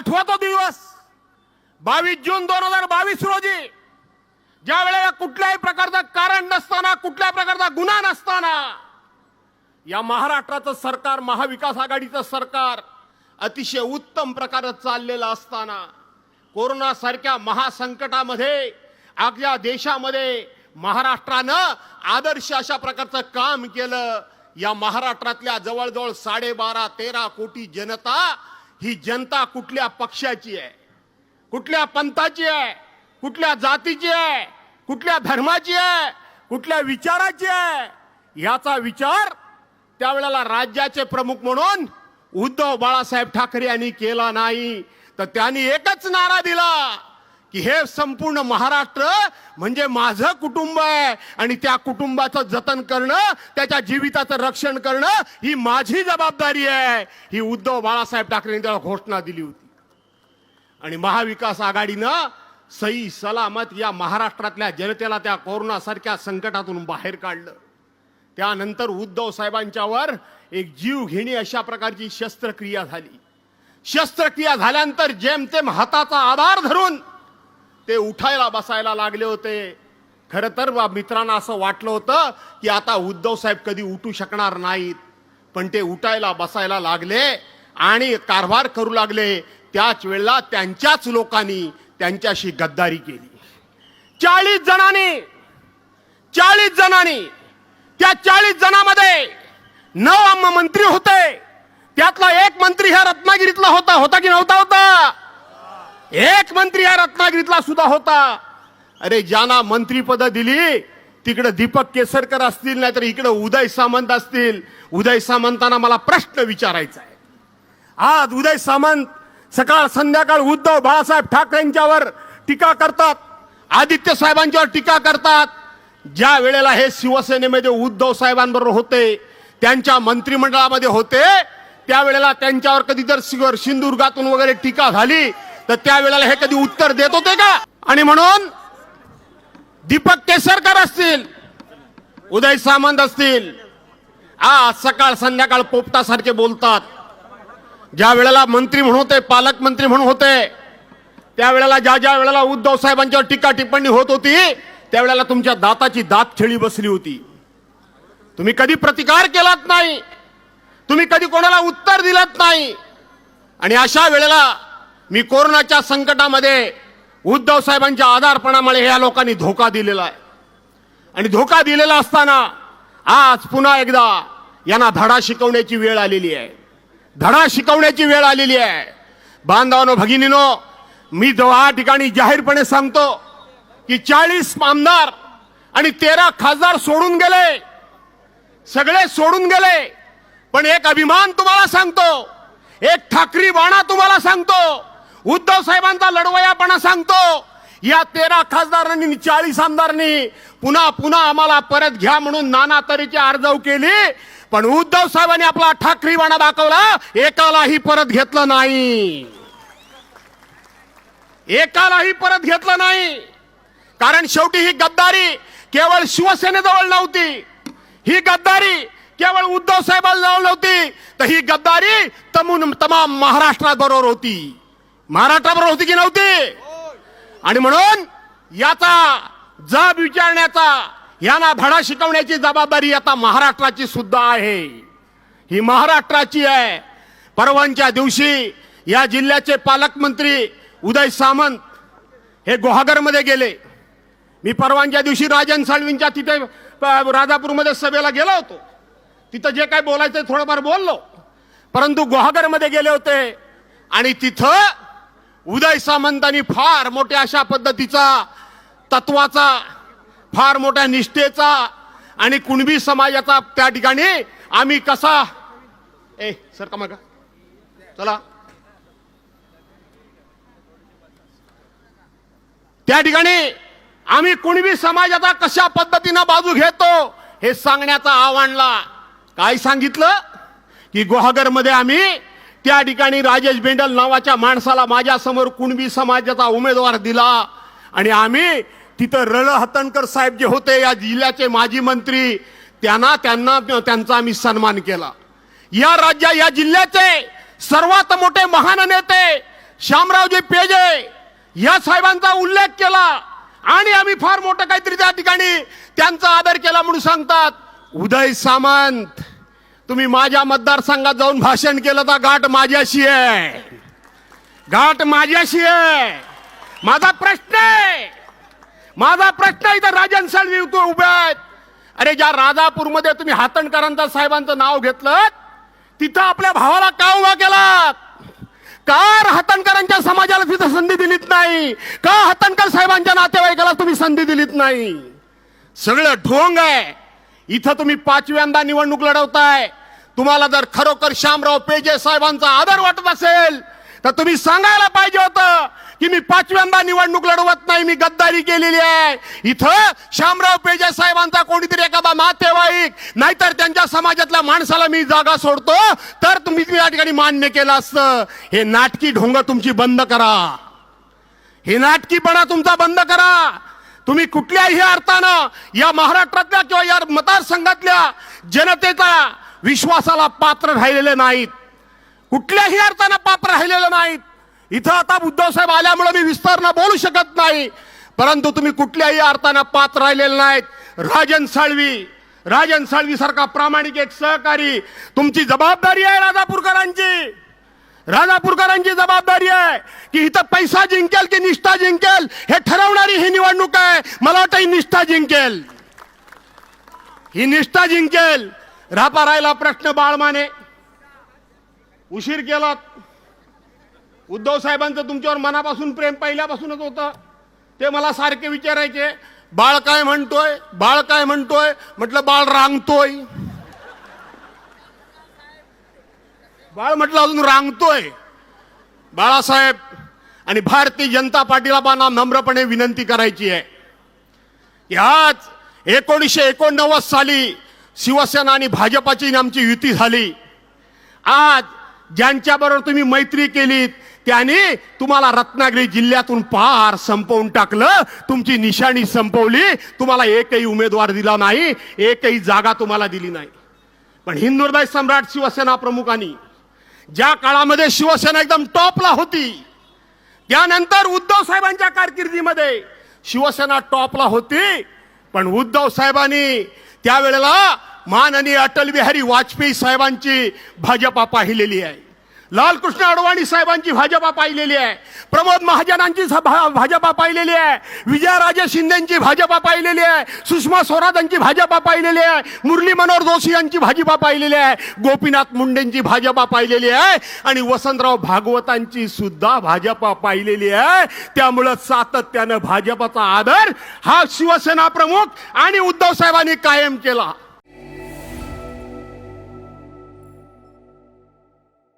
आठवा तो दिवस 22 जून 2022 रोजी, ज्या वेळेला कुठल्याही प्रकारचं कारण नसताना, कुठल्या प्रकारचा गुन्हा नसताना या महाराष्ट्राचं सरकार, महाविकास आघाडीचं सरकार अतिशय उत्तम प्रकारे चाललेलं असताना, कोरोना सारख्या महासंकटामध्ये आपल्या देशामध्ये महाराष्ट्रानं आदर्श अशा प्रकारचं काम केलं. या महाराष्ट्रातल्या जवळजवळ 12.5-13 कोटी जनता, ही जनता कुठल्या पक्षाची आहे, कुठल्या पंथाची आहे, कुठल्या जातीची आहे, कुठल्या धर्माची आहे, कुठल्या विचाराची आहे, याचा विचार त्यावेळेला राज्याचे प्रमुख म्हणून उद्धव बाळासाहेब ठाकरे यांनी केला नाही. तर त्यांनी एकच नारा दिला की हे संपूर्ण महाराष्ट्र म्हणजे माझं कुटुंब आहे आणि त्या कुटुंबाचं जतन करणं, त्याच्या जीविताचं रक्षण करणं ही माझी जबाबदारी आहे. ही उद्धव बाळासाहेब ठाकरेंनी त्याला घोषणा दिली होती. आणि महाविकास आघाडीनं सही सलामत या महाराष्ट्रातल्या जनतेला त्या कोरोना सारख्या संकटातून बाहेर काढलं. त्यानंतर उद्धव साहेबांच्यावर एक जीव घेणी अशा प्रकारची शस्त्रक्रिया झाली. शस्त्रक्रिया झाल्यानंतर जेमतेम हाताचा आधार धरून ते उठायला बसायला लागले होते. खरं तर मित्रांना असं वाटलं होतं की आता उद्धव साहेब कधी उठू शकणार नाहीत, पण ते उठायला बसायला लागले आणि कारभार करू लागले. त्याच वेळेला त्यांच्याच लोकांनी त्यांच्याशी गद्दारी केली. 40 जणांनी त्या 40 जणांमध्ये 9 मंत्री होते. त्यातला एक मंत्री ह्या रत्नागिरीतला होता की नव्हता? एक मंत्री ह्या रत्नागिरीतला सुद्धा होता. अरे ज्यांना मंत्रीपद दिली तिकडे दीपक केसरकर असतील, नाहीतर इकडे उदय सामंत असतील. उदय सामंतांना मला प्रश्न विचारायचा आहे. आज उदय सामंत सकाळ संध्याकाळ उद्धव बाळासाहेब ठाकरेंच्यावर टीका करतात, आदित्य साहेबांच्यावर टीका करतात. ज्या वेळेला हे शिवसेनेमध्ये उद्धव साहेबांबरोबर होते, त्यांच्या मंत्रिमंडळामध्ये होते, त्यावेळेला त्यांच्यावर कधी जर सिंधुदुर्गातून वगैरे टीका झाली तर त्यावेळेला हे कधी उत्तर देत होते का? आणि म्हणून दीपक केसरकर असतील, उदय सामंत असतील, आज सकाळ संध्याकाळ पोपटासारखे बोलतात. ज्या वेळेला मंत्री म्हणून होते, पालकमंत्री म्हणून होते, त्यावेळेला ज्या वेळेला उद्धव साहेबांच्यावर टीका टिप्पणी होत होती त्यावेळेला तुमच्या दाताची दात खेळी बसली होती. तुम्ही कधी प्रतिकार केलात नाही, तुम्ही कधी कोणाला उत्तर दिलत नाही. आणि अशा वेळेला मी कोरोनाच्या संकटामध्ये उद्धव साहेबांच्या आधारपणामुळे या लोकांनी धोका दिलेला आहे. आणि धोका दिलेला असताना आज पुन्हा एकदा यांना धडा शिकवण्याची वेळ आलेली आहे. धडा शिकवण्याची वेळ आलेली आहे. बांधवांनो, भगिनीनो, मी या ठिकाणी जाहीरपणे सांगतो की 40 आमदार आणि 13 खासदार सोडून गेले, सगळे सोडून गेले. पण एक अभिमान तुम्हाला सांगतो, एक ठाकरी बाणा तुम्हाला सांगतो, उद्धव साहेबांचा लढवयापणा सांगतो. या 13 खासदारांनी 40 आमदारांनी पुन्हा पुन्हा आम्हाला परत घ्या म्हणून नाना तऱ्हेची आर्जव केली, पण उद्धव साहेबांनी आपला ठाकरी बाणा दाखवला. एकालाही परत घेतलं नाही, एकालाही परत घेतलं नाही. कारण शेवटी ही गद्दारी केवळ शिवसेनेजवळ नव्हती, ही गद्दारी केवळ उद्धव साहेबांजवळ नव्हती, तर ही गद्दारी तमाम महाराष्ट्राबरोबर होती. महाराष्ट्राबरोबर होती की नव्हती? आणि म्हणून याचा जाब विचारण्याचा, यांना धडा शिकवण्याची जबाबदारी आता महाराष्ट्राची सुद्धा आहे. ही महाराष्ट्राची आहे. परवांच्या दिवशी या जिल्ह्याचे पालकमंत्री उदय सामंत हे गुहागरमध्ये गेले. मी परवांच्या दिवशी राजन साळवींच्या तिथे राजापूरमध्ये सभेला गेलो होतो. तिथं जे काय बोलायचं थोडंफार बोललो, परंतु गुहागरमध्ये गेले होते आणि तिथं उदय सामंतांनी फार मोठ्या अशा पद्धतीचा, तत्वाचा, फार मोठ्या निष्ठेचा आणि कुणबी समाजाचा त्या ठिकाणी आम्ही कसा सर का मग चला त्या ठिकाणी आम्ही कुणबी समाजाचा कशा पद्धतीने बाजू घेतो हे सांगण्याचा आव्हानला. काय सांगितलं की गुहागरमध्ये आम्ही त्या ठिकाणी राजेश बेंडल नावाच्या माणसाला माझ्या समोर कुणबी समाजाचा उमेदवार दिला आणि आम्ही तिथं हतनकर साहेब जे होते या जिल्ह्याचे माजी मंत्री, त्यांचा आम्ही सन्मान केला. या जिल्ह्याचे सर्वात मोठे महान नेते, शामरावजी पेजे या साहेबांचा उल्लेख केला आणि आम्ही फार मोठं काहीतरी त्या ठिकाणी त्यांचा आदर केला म्हणून सांगतात. उदय सामंत, तुम्ही माझ्या मतदारसंघात जाऊन भाषण केलं तर गाठ माझ्याशी आहे, गाठ माझ्याशी आहे. माझा प्रश्न इथं राजन साळवी उभे आहेत. अरे ज्या राजापूरमध्ये तुम्ही हातणकरांचा साहेबांचं नाव घेतलं तिथं आपल्या भावाला का उभा केलात? का हातणकरांच्या समाजाला तिथं संधी दिलीत नाही? का हातणकर साहेबांच्या नातेवाईकाला तुम्ही संधी दिलीत नाही? सगळं ढोंग आहे. इथं तुम्ही 5व्यांदा निवडणूक लढवताय. तुम्हाला जर खरोखर शामराव पेजे साहेबांचा आदर वाटत असेल तर तुम्ही सांगायला पाहिजे होतं की मी 5व्यांदा निवडणूक लढवत नाही, मी गद्दारी केलेली आहे. इथं शामराव पेजे साहेबांचा कोणीतरी एखादा नातेवाईक नाहीतर त्यांच्या समाजातल्या माणसाला मी जागा सोडतो तर तुम्ही या ठिकाणी मान्य केलं असतं. हे नाटकी ढोंग तुमची बंद करा, हे नाटकीपणा तुमचा बंद करा. तुम्ही कुठल्याही अर्थानं या महाराष्ट्रातल्या किंवा या मतदारसंघातल्या जनतेचा विश्वासाला पात्र राहिलेले नाहीत, कुठल्याही अर्थानं पात्र राहिलेले नाहीत. इथं आता उद्धव साहेब आल्यामुळे मी विस्तारानं बोलू शकत नाही, परंतु तुम्ही कुठल्याही अर्थानं पात्र राहिलेले नाहीत. राजन साळवी सारखा प्रामाणिक एक सहकारी, तुमची जबाबदारी आहे. राजापूरकरांची जबाबदारी आहे की इथं पैसा जिंकेल की निष्ठा जिंकेल हे ठरवणारी ही निवडणूक आहे. मला वाटतं ही निष्ठा जिंकेल. राहिला प्रश्न बाळमाने, उशीर केला. उद्धव साहेबांचं तुमच्यावर मनापासून प्रेम पहिल्यापासूनच होतं. ते मला सारखे विचारायचे, बाळ काय म्हणतोय. म्हटलं बाळ रांगतोय. बाळ म्हटलं अजून रांगतोय. बाळासाहेब आणि भारतीय जनता पार्टीला मला नम्रपणे विनंती करायची आहे की आज 1989 साली शिवसेना आणि भाजपाची आमची युती झाली. आज ज्यांच्याबरोबर तुम्ही मैत्री केलीत त्यांनी तुम्हाला रत्नागिरी जिल्ह्यातून पार संपवून टाकलं, तुमची निशाणी संपवली. तुम्हाला एकही उमेदवार दिला नाही, एकही जागा तुम्हाला दिली नाही. पण हिंदुहृदय सम्राट शिवसेना प्रमुखांनी ज्या काळामध्ये शिवसेना एकदम टॉपला होती, त्यानंतर उद्धव साहेबांच्या कारकिर्दीमध्ये शिवसेना टॉपला होती, पण उद्धव साहेबांनी त्यावेळेला माननीय अटल बिहारी वाजपेयी साहेबांची भाजपा पाहिलेली आहे, लालकृष्ण अडवाणी साहेबांची भाजपा पाहिलेली आहे, प्रमोद महाजनांची भाजपा पाहिलेली आहे, विजयराजे शिंदेची भाजपा पाहिलेली आहे, सुषमा स्वराजांची भाजपा पाहिलेली आहे, मुरली मनोहर जोशी यांची भाजपा पाहिलेली आहे, गोपीनाथ मुंडेंची भाजपा पाहिलेली आहे आणि वसंतराव भागवतांची सुद्धा भाजपा पाहिलेली आहे. त्यामुळे सातत्यानं भाजपाचा आदर हा शिवसेना प्रमुख आणि उद्धव साहेबांनी कायम केला.